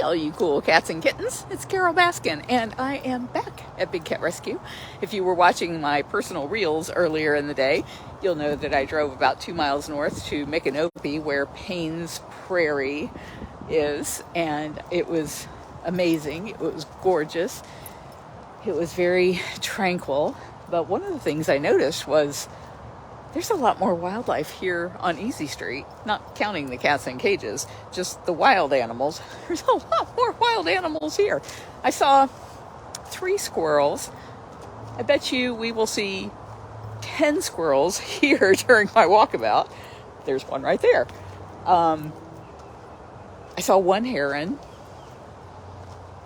all you cool cats and kittens, it's Carole Baskin, and I am back at Big Cat Rescue. If you were watching my personal reels earlier in the day, you'll know that I drove about 2 miles north to Micanopy, where Payne's Prairie is, and it was amazing. It was gorgeous. It was very tranquil, but one of the things I noticed was there's a lot more wildlife here on Easy Street, not counting the cats in cages, just the wild animals. There's a lot more wild animals here. I saw 3 squirrels. I bet you we will see 10 squirrels here during my walkabout. There's one right there. I saw 1 heron.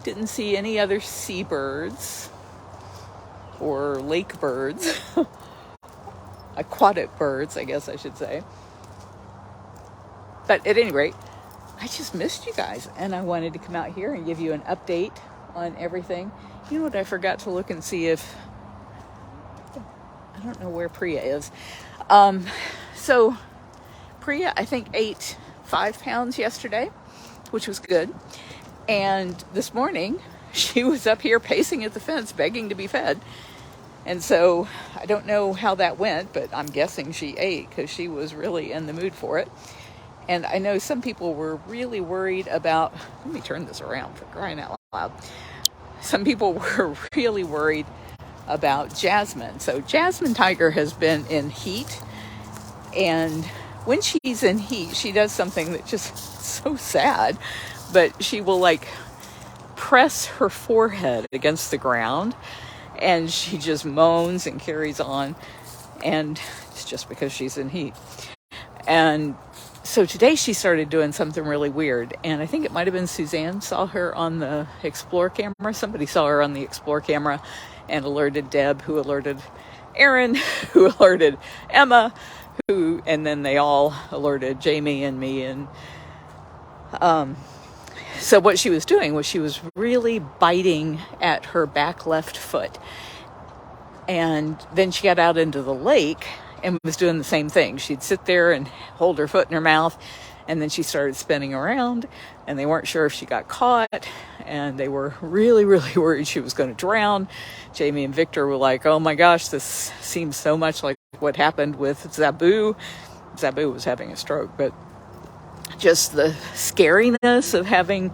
Didn't see any other seabirds or lake birds. Aquatic birds, I guess I should say. But at any rate, I just missed you guys, and I wanted to come out here and give you an update on everything. You know what, I forgot to look and see if, I don't know where Priya is. So Priya, I think, ate 5 pounds yesterday, which was good. And this morning, she was up here pacing at the fence, begging to be fed. And so I don't know how that went, but I'm guessing she ate because she was really in the mood for it. And I know some people were really worried about, let me turn this around for crying out loud. Some people were really worried about Jasmine. So Jasmine Tiger has been in heat. And when she's in heat, she does something that's just so sad. But she will like press her forehead against the ground. And she just moans and carries on, and it's just because she's in heat. And so today she started doing something really weird, and I think it might have been Suzanne saw her on the Explore camera. Somebody saw her on the Explore camera and alerted Deb, who alerted Aaron, who alerted Emma, and then they all alerted Jamie and me. And so what she was doing was she was really biting at her back left foot. And then she got out into the lake and was doing the same thing. She'd sit there and hold her foot in her mouth, and then she started spinning around, and they weren't sure if she got caught, and they were really, really worried she was going to drown. Jamie and Victor were like, oh my gosh, this seems so much like what happened with Zabu. Zabu was having a stroke, but just the scariness of having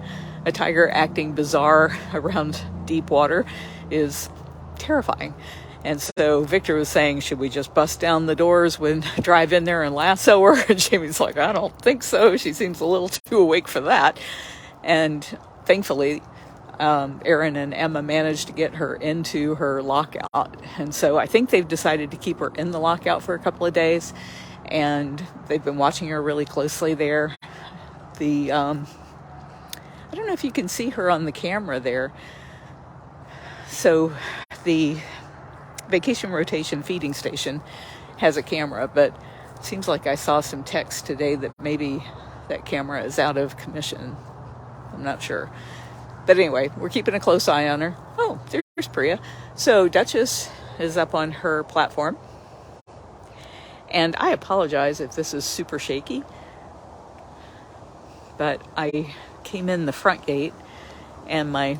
a tiger acting bizarre around deep water is terrifying. And so Victor was saying, should we just bust down the doors drive in there and lasso her? And Jamie's like, I don't think so. She seems a little too awake for that. And thankfully, Aaron and Emma managed to get her into her lockout. And so I think they've decided to keep her in the lockout for a couple of days. And they've been watching her really closely there. I don't know if you can see her on the camera there. So the vacation rotation feeding station has a camera, but it seems like I saw some text today that maybe that camera is out of commission. I'm not sure. But anyway, we're keeping a close eye on her. Oh, there's Priya. So Duchess is up on her platform. And I apologize if this is super shaky, but I came in the front gate and my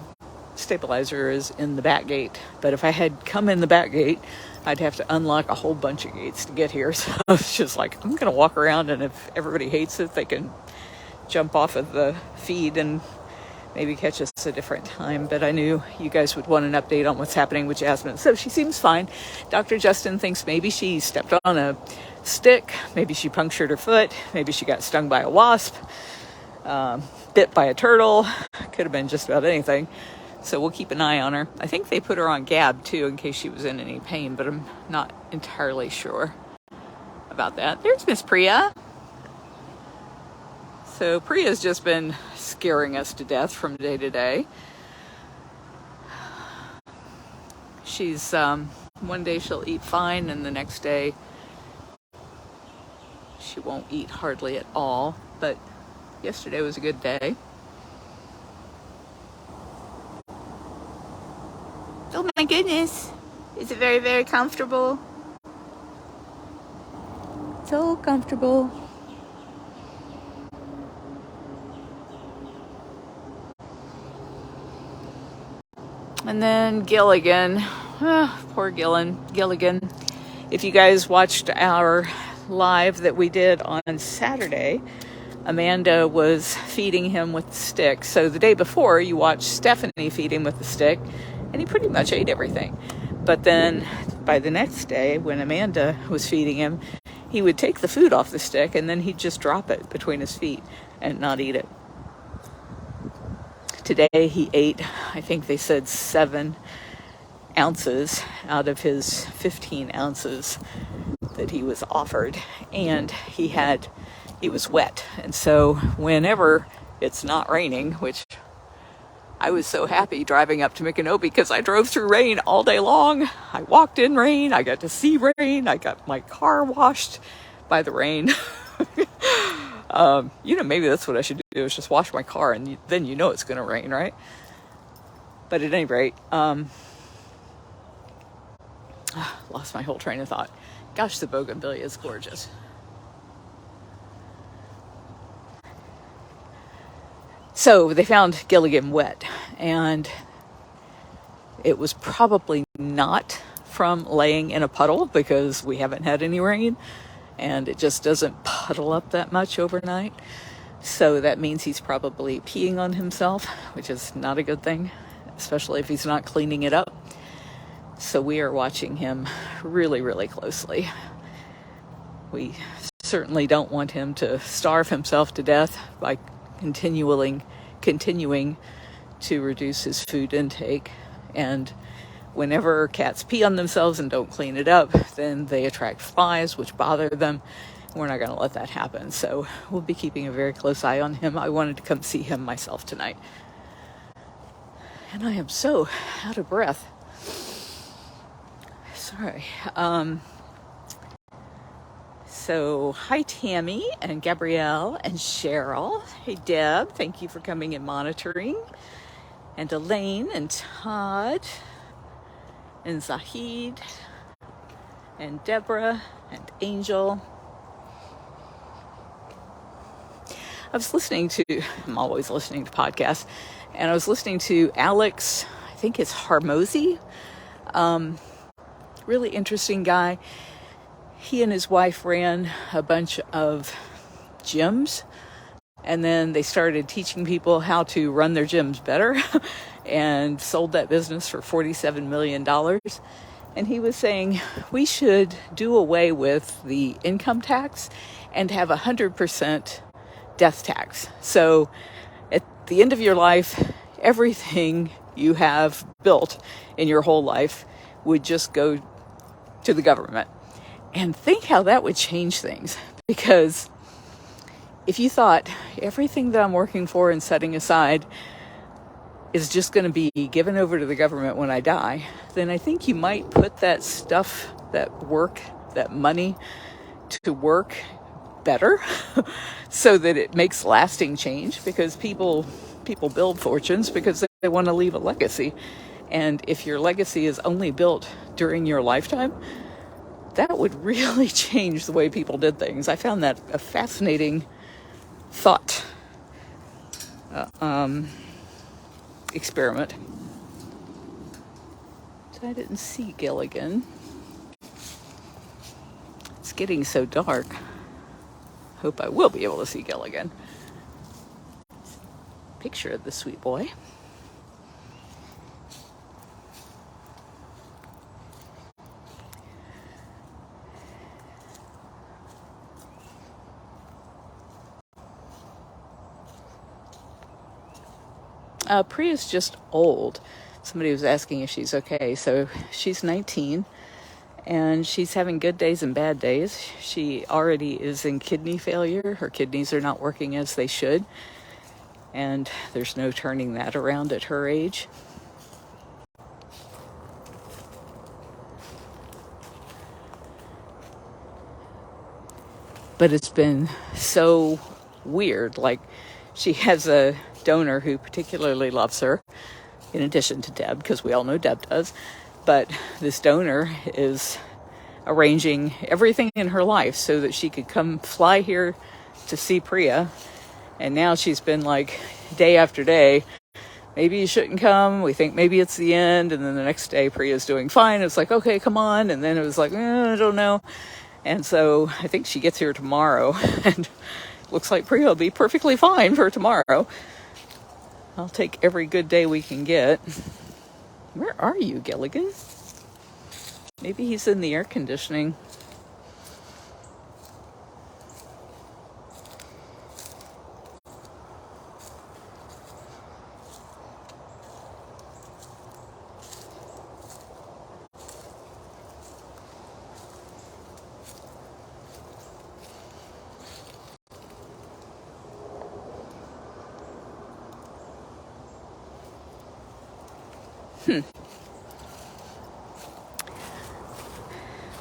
stabilizer is in the back gate. But if I had come in the back gate, I'd have to unlock a whole bunch of gates to get here. So it's just like, I'm going to walk around, and if everybody hates it, they can jump off of the feed and maybe catch us a different time. But I knew you guys would want an update on what's happening with Jasmine. So she seems fine. Dr. Justin thinks maybe she stepped on a stick, maybe she punctured her foot, maybe she got stung by a wasp, bit by a turtle. Could have been just about anything. So we'll keep an eye on her. I think they put her on Gab too in case she was in any pain, but I'm not entirely sure about that. There's Miss Priya. So Priya's just been scaring us to death from day to day. She's, one day she'll eat fine, and the next day she won't eat hardly at all. But yesterday was a good day. Oh my goodness. Is it very, very comfortable? So comfortable. And then Gilligan. Poor Gilligan. If you guys watched our live that we did on Saturday, Amanda was feeding him with the stick. So the day before, you watched Stephanie feed him with the stick, and he pretty much ate everything. But then by the next day, when Amanda was feeding him, he would take the food off the stick, and then he'd just drop it between his feet and not eat it. Today he ate, I think they said 7 ounces out of his 15 ounces that he was offered, and he was wet. And so whenever it's not raining, which I was so happy driving up to Micanopy because I drove through rain all day long. I walked in rain, I got to see rain, I got my car washed by the rain. Maybe that's what I should do, is just wash my car, and then you know it's going to rain, right? But at any rate, lost my whole train of thought. Gosh, the bougainvillea is gorgeous. So they found Gilligan wet, and it was probably not from laying in a puddle, because we haven't had any rain, and it just doesn't puddle up that much overnight. So that means he's probably peeing on himself, which is not a good thing, especially if he's not cleaning it up. So we are watching him really, really closely. We certainly don't want him to starve himself to death by continuing to reduce his food intake. And whenever cats pee on themselves and don't clean it up, then they attract flies, which bother them. We're not going to let that happen. So we'll be keeping a very close eye on him. I wanted to come see him myself tonight. And I am so out of breath. Sorry. So hi Tammy and Gabrielle and Cheryl. Hey Deb, thank you for coming and monitoring. And Elaine and Todd and Zahid and Deborah and Angel. I'm always listening to podcasts, and I was listening to Alex, I think it's Harmozy, really interesting guy. He and his wife ran a bunch of gyms, and then they started teaching people how to run their gyms better and sold that business for $47 million. And he was saying we should do away with the income tax and have 100% death tax. So at the end of your life, everything you have built in your whole life would just go to the government. And think how that would change things. Because if you thought everything that I'm working for and setting aside is just going to be given over to the government when I die, then I think you might put that stuff, that money to work better so that it makes lasting change, because people build fortunes because they want to leave a legacy. And if your legacy is only built during your lifetime, that would really change the way people did things. I found that a fascinating thought experiment. So I didn't see Gilligan. It's getting so dark. Hope I will be able to see Gilligan. Picture of the sweet boy. Priya's just old. Somebody was asking if she's okay. So she's 19, and she's having good days and bad days. She already is in kidney failure. Her kidneys are not working as they should, and there's no turning that around at her age. But it's been so weird. Like, she has a donor who particularly loves her, in addition to Deb, because we all know Deb does. But this donor is arranging everything in her life so that she could come fly here to see Priya. And now she's been like day after day maybe you shouldn't come. We think maybe it's the end. And then the next day, Priya's doing fine. It's like, okay, come on. And then it was like, I don't know. And so I think she gets here tomorrow. And looks like Priya will be perfectly fine for tomorrow. I'll take every good day we can get. Where are you, Gilligan? Maybe he's in the air conditioning.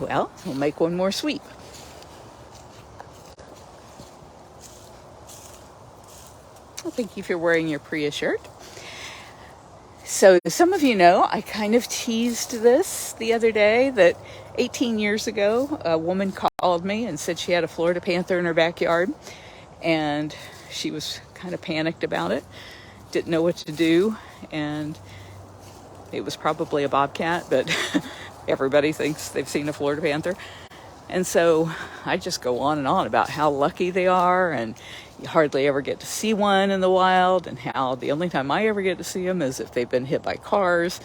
Well, we'll make one more sweep. Well, thank you for wearing your Priya shirt. So some of you know, I kind of teased this the other day that 18 years ago, a woman called me and said she had a Florida panther in her backyard. And she was kind of panicked about it, didn't know what to do. And it was probably a bobcat, but everybody thinks they've seen a Florida panther. And so I just go on and on about how lucky they are, and you hardly ever get to see one in the wild, and how the only time I ever get to see them is if they've been hit by cars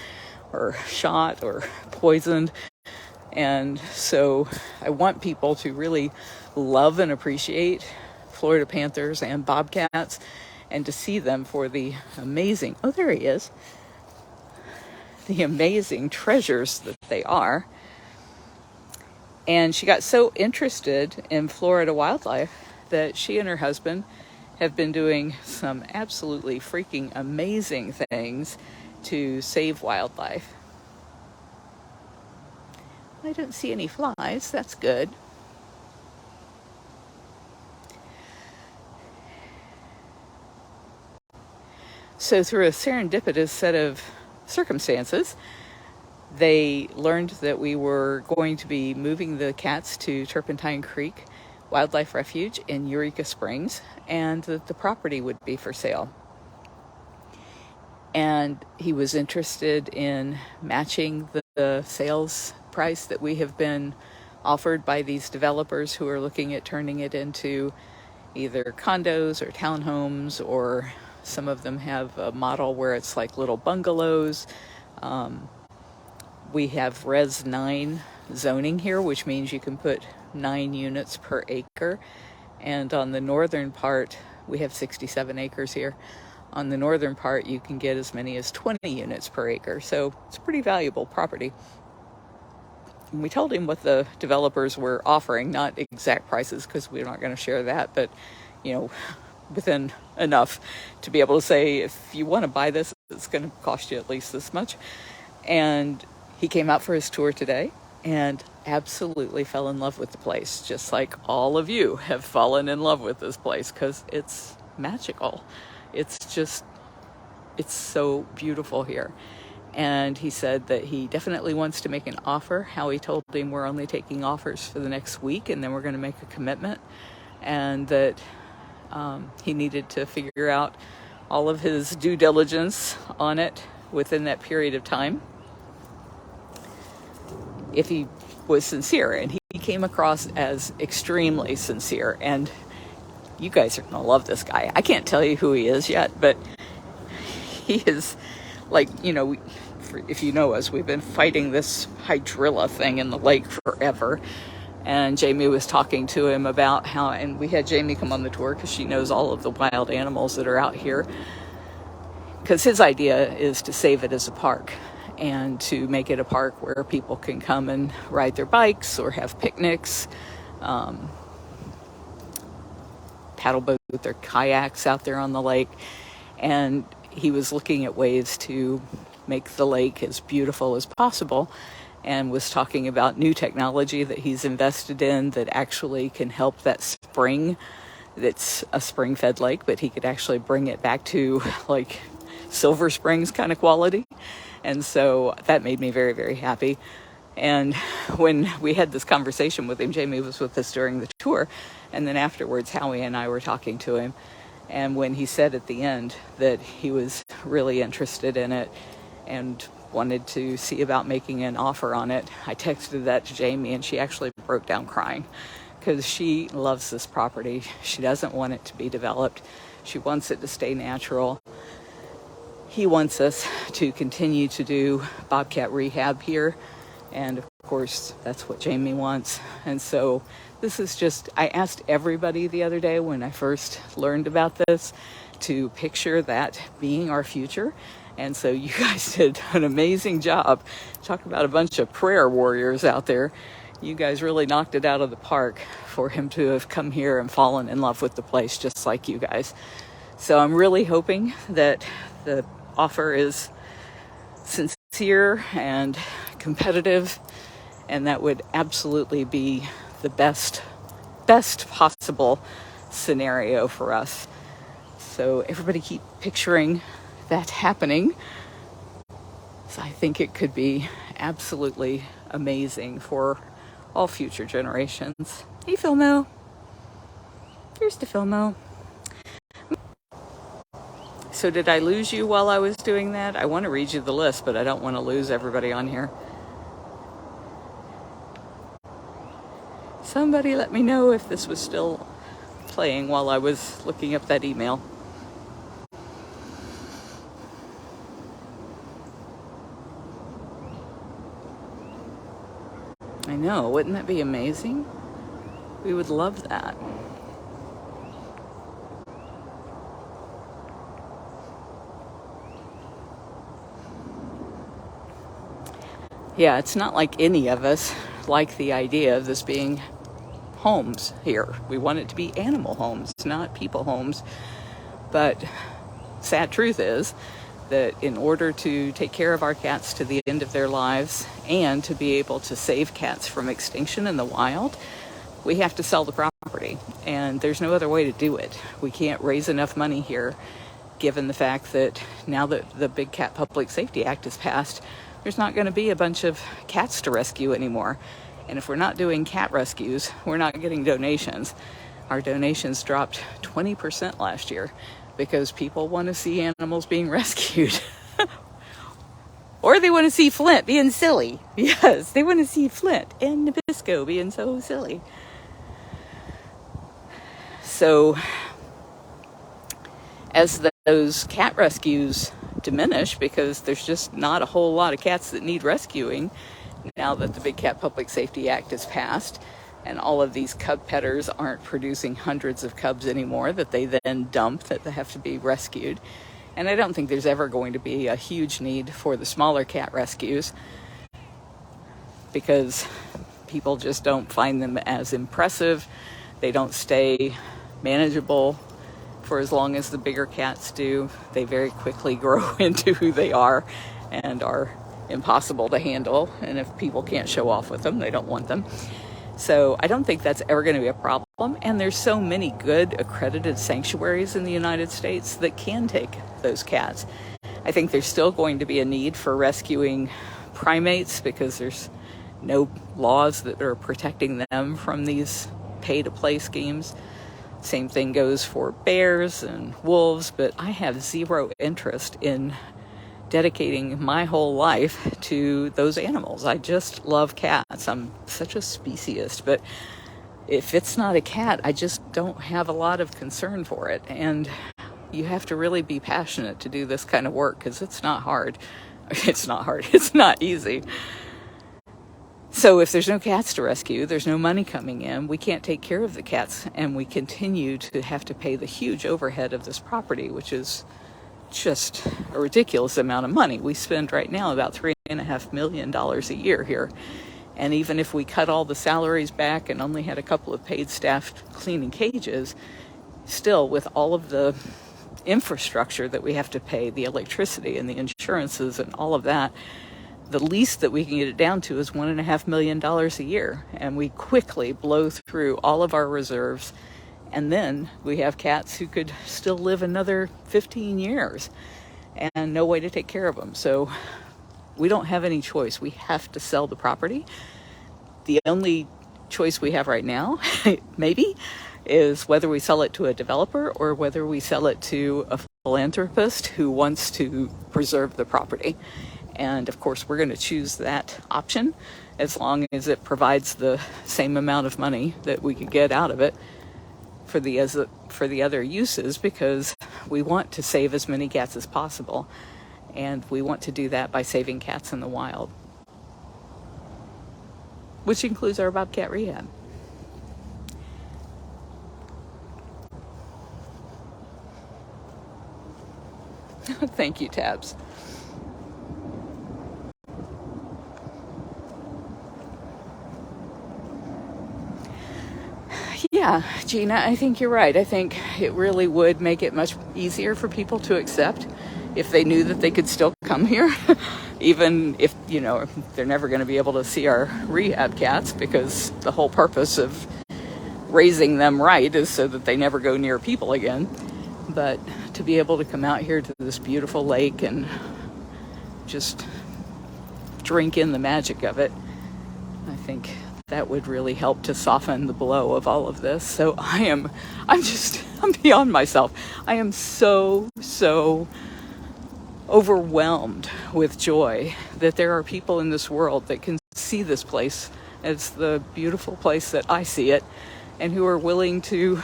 or shot or poisoned. And so I want people to really love and appreciate Florida panthers and bobcats, and to see them for the amazing, oh, there he is, the amazing treasures that they are. And she got so interested in Florida wildlife that she and her husband have been doing some absolutely freaking amazing things to save wildlife. I don't see any flies. That's good. So through a serendipitous set of circumstances, they learned that we were going to be moving the cats to Turpentine Creek Wildlife Refuge in Eureka Springs, and that the property would be for sale. And he was interested in matching the sales price that we have been offered by these developers who are looking at turning it into either condos or townhomes, or some of them have a model where it's like little bungalows. We have Res 9 zoning here, which means you can put 9 units per acre. And on the northern part, we have 67 acres here. On the northern part, you can get as many as 20 units per acre. So it's a pretty valuable property. And we told him what the developers were offering, not exact prices, because we're not going to share that, but, you know, within enough to be able to say, if you want to buy this, it's going to cost you at least this much. And he came out for his tour today and absolutely fell in love with the place, just like all of you have fallen in love with this place, because it's magical. It's so beautiful here. And he said that he definitely wants to make an offer. Howie told him we're only taking offers for the next week, and then we're going to make a commitment, and that he needed to figure out all of his due diligence on it within that period of time, if he was sincere. And he came across as extremely sincere, and you guys are going to love this guy. I can't tell you who he is yet, but he is like, you know, if you know us, we've been fighting this hydrilla thing in the lake forever. And Jamie was talking to him about how, and we had Jamie come on the tour because she knows all of the wild animals that are out here, because his idea is to save it as a park, and to make it a park where people can come and ride their bikes or have picnics, paddle boat their kayaks out there on the lake. And he was looking at ways to make the lake as beautiful as possible, and was talking about new technology that he's invested in that actually can help that spring. That's a spring-fed lake, but he could actually bring it back to like Silver Springs kind of quality. And so that made me very, very happy. And when we had this conversation with him, Jamie was with us during the tour, and then afterwards Howie and I were talking to him, And when he said at the end that he was really interested in it and wanted to see about making an offer on it, I texted that to Jamie, and she actually broke down crying because she loves this property. She doesn't want it to be developed. She wants it to stay natural. He wants us to continue to do bobcat rehab here. And of course, that's what Jamie wants. And so this is just, I asked everybody the other day when I first learned about this to picture that being our future. And so you guys did an amazing job. Talk about a bunch of prayer warriors out there. You guys really knocked it out of the park for him to have come here and fallen in love with the place just like you guys. So I'm really hoping that the offer is sincere and competitive, and that would absolutely be the best possible scenario for us. So everybody keep picturing that happening. So I think it could be absolutely amazing for all future generations. Hey, Filmo. Here's the Filmo. So did I lose you while I was doing that? I want to read you the list, but I don't want to lose everybody on here. Somebody let me know if this was still playing while I was looking up that email. I know, wouldn't that be amazing? We would love that. Yeah, it's not like any of us like the idea of this being homes here. We want it to be animal homes, not people homes. But sad truth is that in order to take care of our cats to the end of their lives and to be able to save cats from extinction in the wild, we have to sell the property. And there's no other way to do it. We can't raise enough money here, given the fact that now that the Big Cat Public Safety Act is passed, there's not going to be a bunch of cats to rescue anymore. And if we're not doing cat rescues, we're not getting donations. Our donations dropped 20% last year because people want to see animals being rescued. Or they want to see Flint being silly. Yes, they want to see Flint and Nabisco being so silly. So as those cat rescues diminish, because there's just not a whole lot of cats that need rescuing now that the Big Cat Public Safety Act is passed, and all of these cub petters aren't producing hundreds of cubs anymore that they then dump, that they have to be rescued. And I don't think there's ever going to be a huge need for the smaller cat rescues because people just don't find them as impressive. They don't stay manageable for as long as the bigger cats do. They very quickly grow into who they are and are impossible to handle. And if people can't show off with them, they don't want them. So I don't think that's ever going to be a problem. And there's so many good accredited sanctuaries in the United States that can take those cats. I think there's still going to be a need for rescuing primates because there's no laws that are protecting them from these pay-to-play schemes. Same thing goes for bears and wolves, but I have zero interest in dedicating my whole life to those animals. I just love cats. I'm such a speciesist, but if it's not a cat, I just don't have a lot of concern for it. And you have to really be passionate to do this kind of work because it's not hard. It's not hard. It's not easy. So if there's no cats to rescue, there's no money coming in, we can't take care of the cats, and we continue to have to pay the huge overhead of this property, which is just a ridiculous amount of money. We spend right now about $3.5 million a year here. And even if we cut all the salaries back and only had a couple of paid staff cleaning cages, still with all of the infrastructure that we have to pay, the electricity and the insurances and all of that, the least that we can get it down to is $1.5 million a year. And we quickly blow through all of our reserves. And then we have cats who could still live another 15 years and no way to take care of them. So we don't have any choice. We have to sell the property. The only choice we have right now, maybe, is whether we sell it to a developer or whether we sell it to a philanthropist who wants to preserve the property. And of course, we're going to choose that option as long as it provides the same amount of money that we could get out of it for the other uses, because we want to save as many cats as possible. And we want to do that by saving cats in the wild, which includes our Bobcat Rehab. Thank you, Tabs. Yeah, Gina, I think you're right. I think it really would make it much easier for people to accept if they knew that they could still come here, even if, they're never going to be able to see our rehab cats, because the whole purpose of raising them right is so that they never go near people again. But to be able to come out here to this beautiful lake and just drink in the magic of it, I think that would really help to soften the blow of all of this. So I'm beyond myself. I am so overwhelmed with joy that there are people in this world that can see this place as the beautiful place that I see it, and who are willing to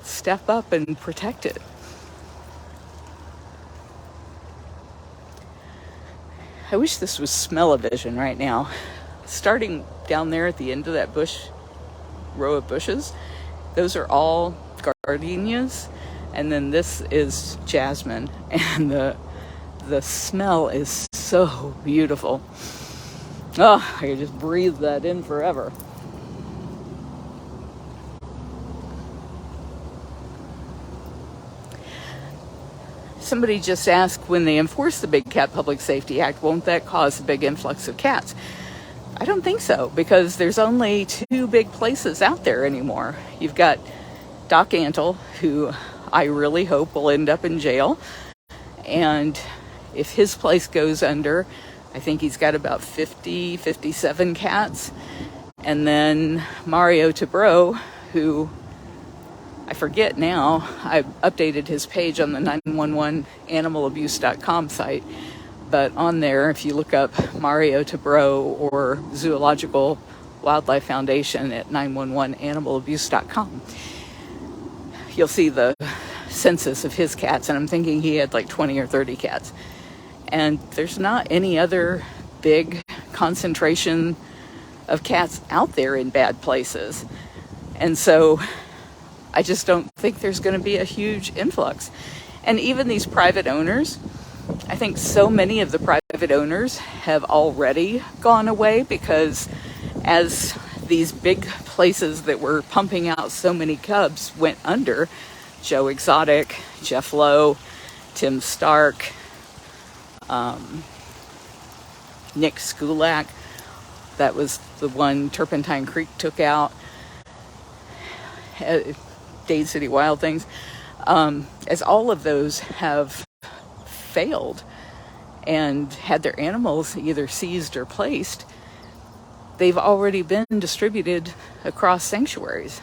step up and protect it. I wish this was smell-o-vision right now. Starting down there at the end of that row of bushes, those are all gardenias, and then this is jasmine, and the smell is so beautiful. Oh, I could just breathe that in forever. Somebody just asked, when they enforce the Big Cat Public Safety Act, won't that cause a big influx of cats? I don't think so, because there's only 2 big places out there anymore. You've got Doc Antle, who I really hope will end up in jail. And if his place goes under, I think he's got about 57 cats. And then Mario Tabro, who I forget now, I updated his page on the 911animalabuse.com site. But on there, if you look up Mario Tabro or Zoological Wildlife Foundation at 911animalabuse.com, you'll see the census of his cats. And I'm thinking he had like 20 or 30 cats. And there's not any other big concentration of cats out there in bad places. And so I just don't think there's going to be a huge influx. And even these private owners, I think so many of the private owners have already gone away, because as these big places that were pumping out so many cubs went under, Joe Exotic, Jeff Lowe, Tim Stark, Nick Skulak, that was the one Turpentine Creek took out, Dade City Wild Things, as all of those have failed and had their animals either seized or placed, they've already been distributed across sanctuaries.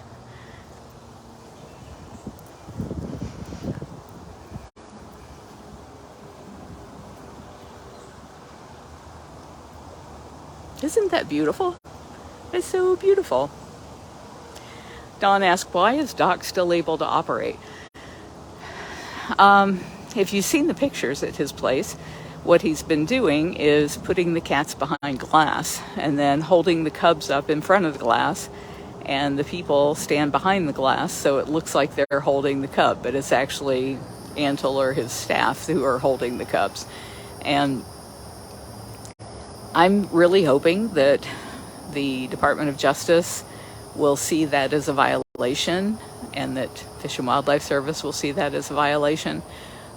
Isn't that beautiful? It's so beautiful. Don asked, why is Doc still able to operate? If you've seen the pictures at his place, what he's been doing is putting the cats behind glass and then holding the cubs up in front of the glass, and the people stand behind the glass so it looks like they're holding the cub, but it's actually Antle or his staff who are holding the cubs. And I'm really hoping that the Department of Justice will see that as a violation, and that Fish and Wildlife Service will see that as a violation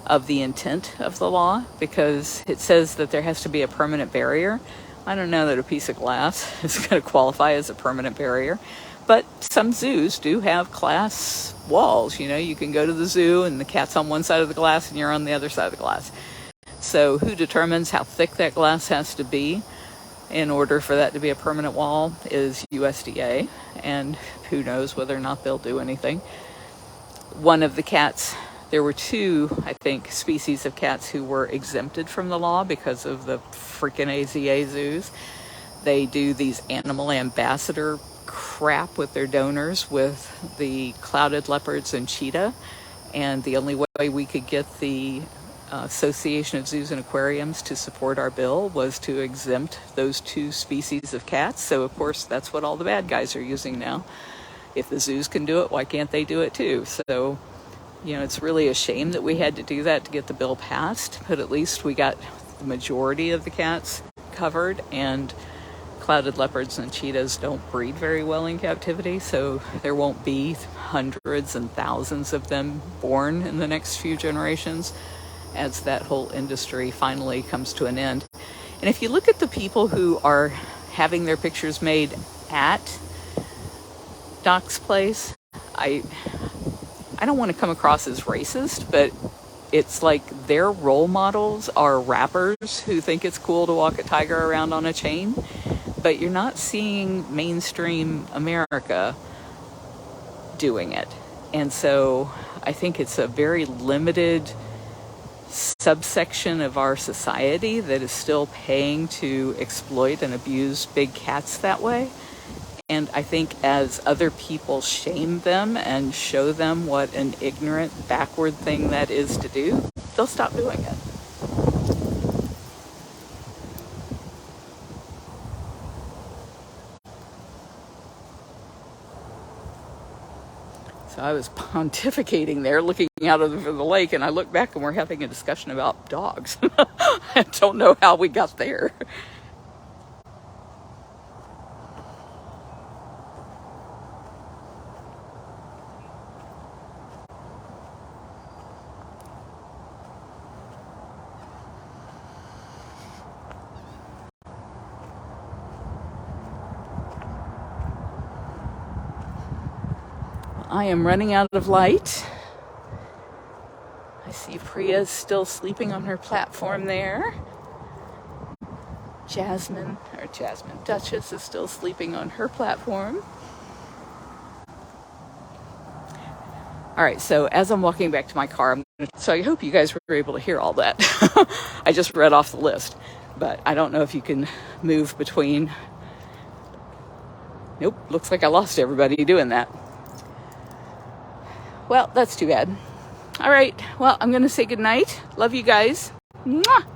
of the intent of the law, because it says that there has to be a permanent barrier. I don't know that a piece of glass is going to qualify as a permanent barrier, but some zoos do have glass walls. You can go to the zoo and the cat's on one side of the glass and you're on the other side of the glass. So who determines how thick that glass has to be? in order for that to be a permanent wall is USDA, and who knows whether or not they'll do anything. One of the cats, there were two, I think, species of cats who were exempted from the law because of the freaking AZA zoos. They do these animal ambassador crap with their donors with the clouded leopards and cheetah, and the only way we could get the Association of Zoos and Aquariums to support our bill was to exempt those two species of cats. So of course that's what all the bad guys are using now. If the zoos can do it, why can't they do it too? So, you know, it's really a shame that we had to do that to get the bill passed, but at least we got the majority of the cats covered, and clouded leopards and cheetahs don't breed very well in captivity, so there won't be hundreds and thousands of them born in the next few generations as that whole industry finally comes to an end. And if you look at the people who are having their pictures made at Doc's place, I don't want to come across as racist, but it's like their role models are rappers who think it's cool to walk a tiger around on a chain, but you're not seeing mainstream America doing it. And so I think it's a very limited subsection of our society that is still paying to exploit and abuse big cats that way. And I think as other people shame them and show them what an ignorant, backward thing that is to do, they'll stop doing it. So I was pontificating there, looking out over the lake, and I look back and we're having a discussion about dogs. I don't know how we got there. I am running out of light. I see Priya's still sleeping on her platform there. Jasmine, Duchess is still sleeping on her platform. All right, so as I'm walking back to my car, so I hope you guys were able to hear all that. I just read off the list, but I don't know if you can move between. Nope, looks like I lost everybody doing that. Well, that's too bad. All right, well, I'm going to say goodnight. Love you guys. Mwah!